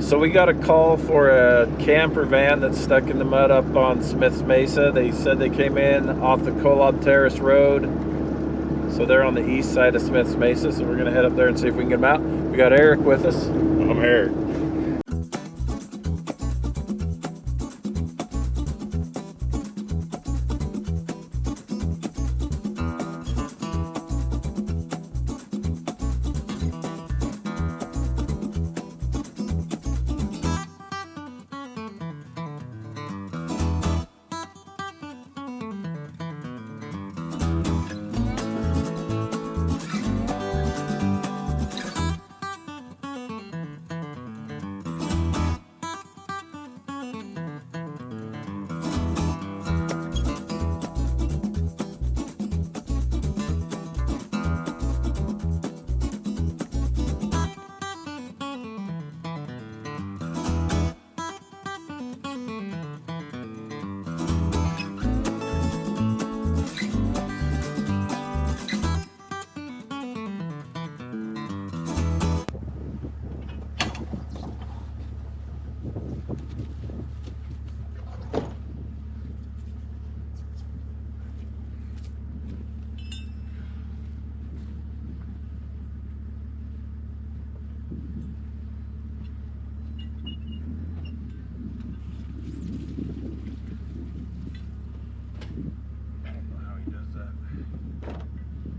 So we got a call for a camper van that's stuck in the mud up on Smith's Mesa. They said they came in off the Kolob Terrace Road. So they're on the east side of Smith's Mesa. So we're going to head up there and see if we can get them out. We got Eric with us. I'm Eric.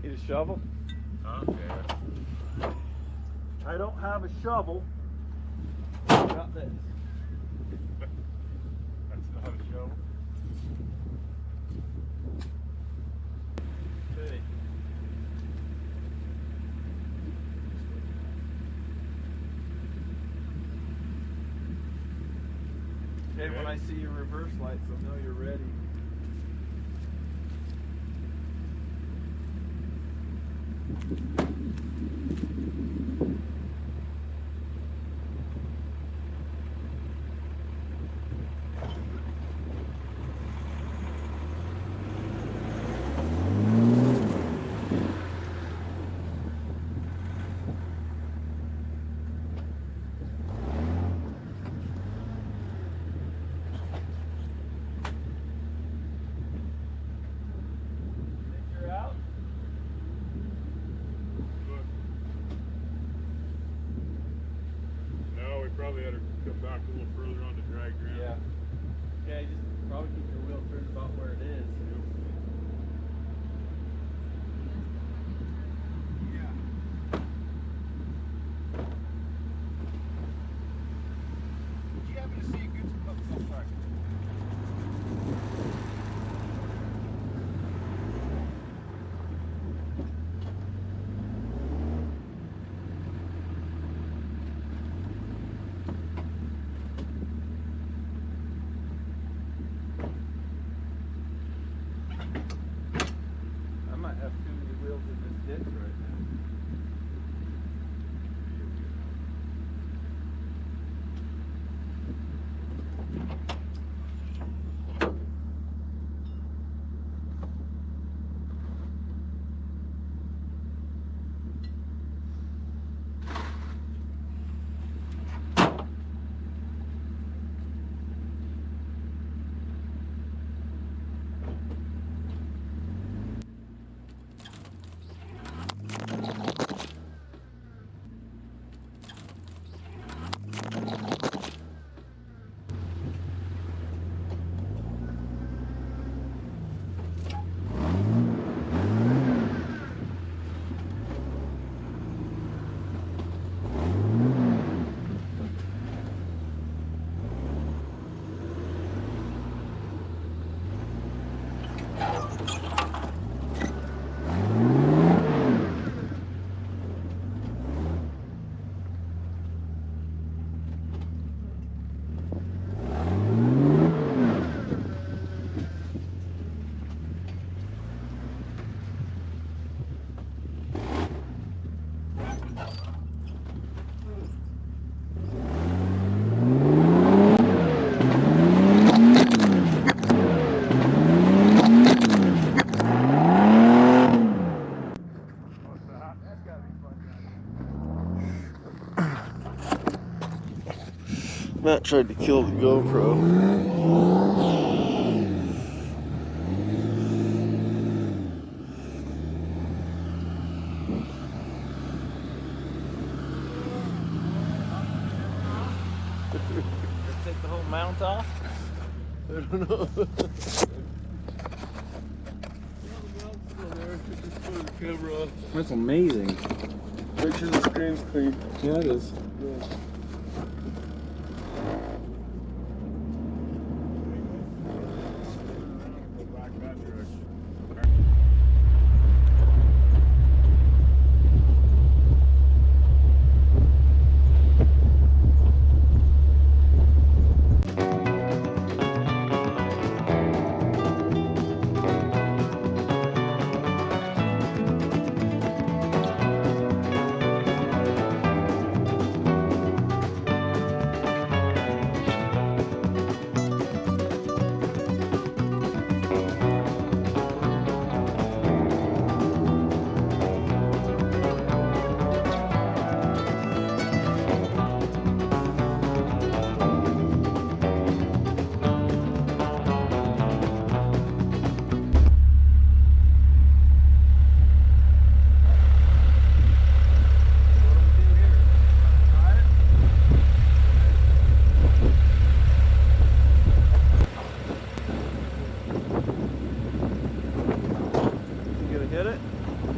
Need a shovel? Okay. I don't have a shovel. I got this. That's not a shovel. Okay. Okay, when I see your reverse lights, I'll know you're ready. Think you're out? Look. No, we probably ought to come back a little further on the drag ground. Yeah. Okay, just probably keep your wheel turned about where it is. Did you happen to see a good spot? Oh, sorry. Matt tried to kill the GoPro. Take the whole mount off? I don't know. That's amazing. Make sure the screen's clean. Yeah, it is. Yeah. Go back that direction.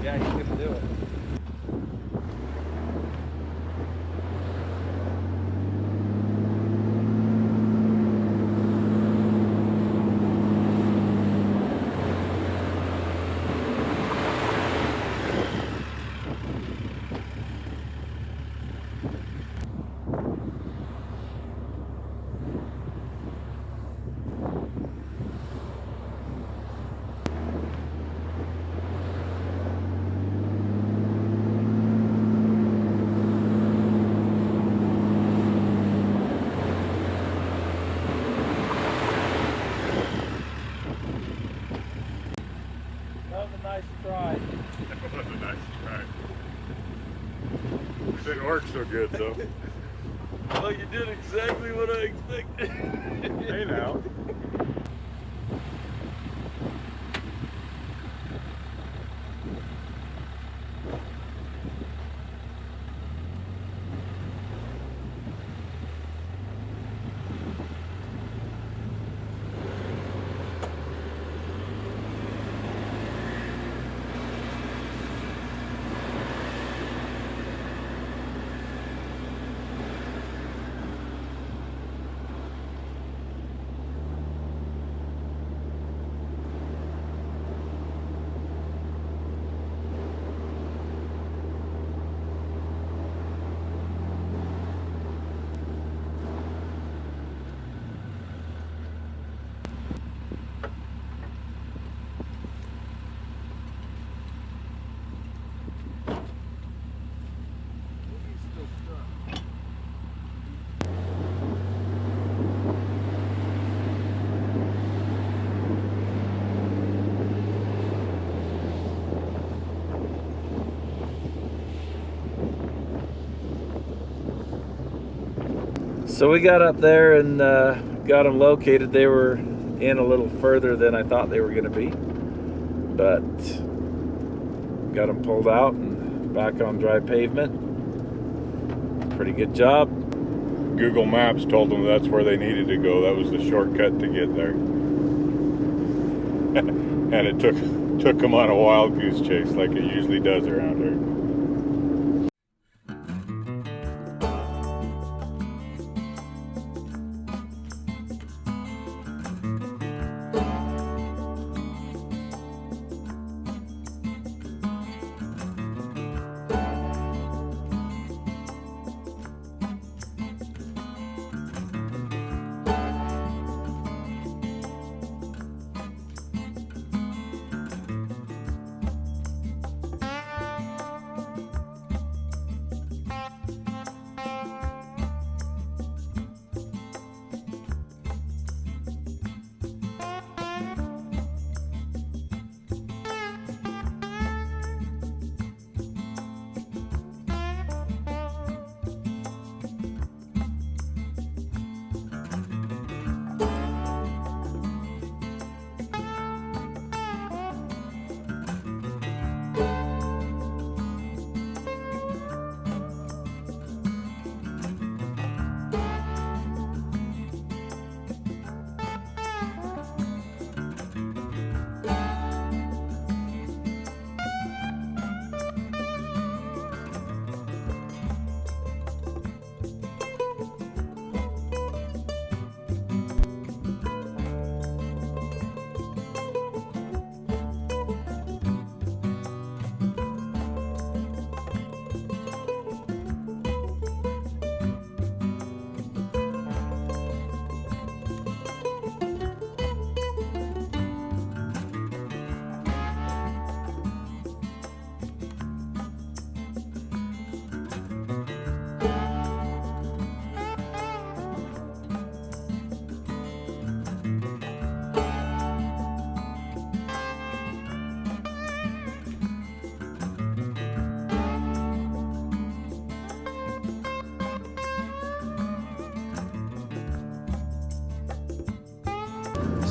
Yeah, he's gonna do it. That was a nice try. That was a nice try. It didn't work so good though. Well, you did exactly what I expected. Hey now. So we got up there and got them located. They were in a little further than I thought they were going to be, but got them pulled out and back on dry pavement. Pretty good job. Google Maps told them that's where they needed to go. That was the shortcut to get there. And it took them on a wild goose chase like it usually does around here.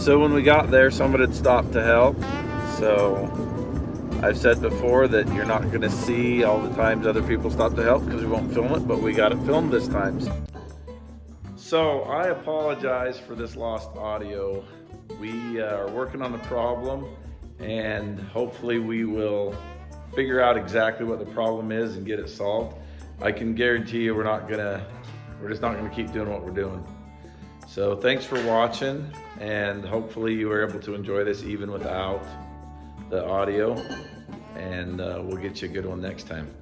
So when we got there, somebody had stopped to help. So I've said before that you're not going to see all the times other people stop to help because we won't film it, but we got it filmed this time. So I apologize for this lost audio. We are working on the problem, and hopefully we will figure out exactly what the problem is and get it solved. I can guarantee you we're just not gonna keep doing what we're doing. So thanks for watching, and hopefully you were able to enjoy this even without the audio, and we'll get you a good one next time.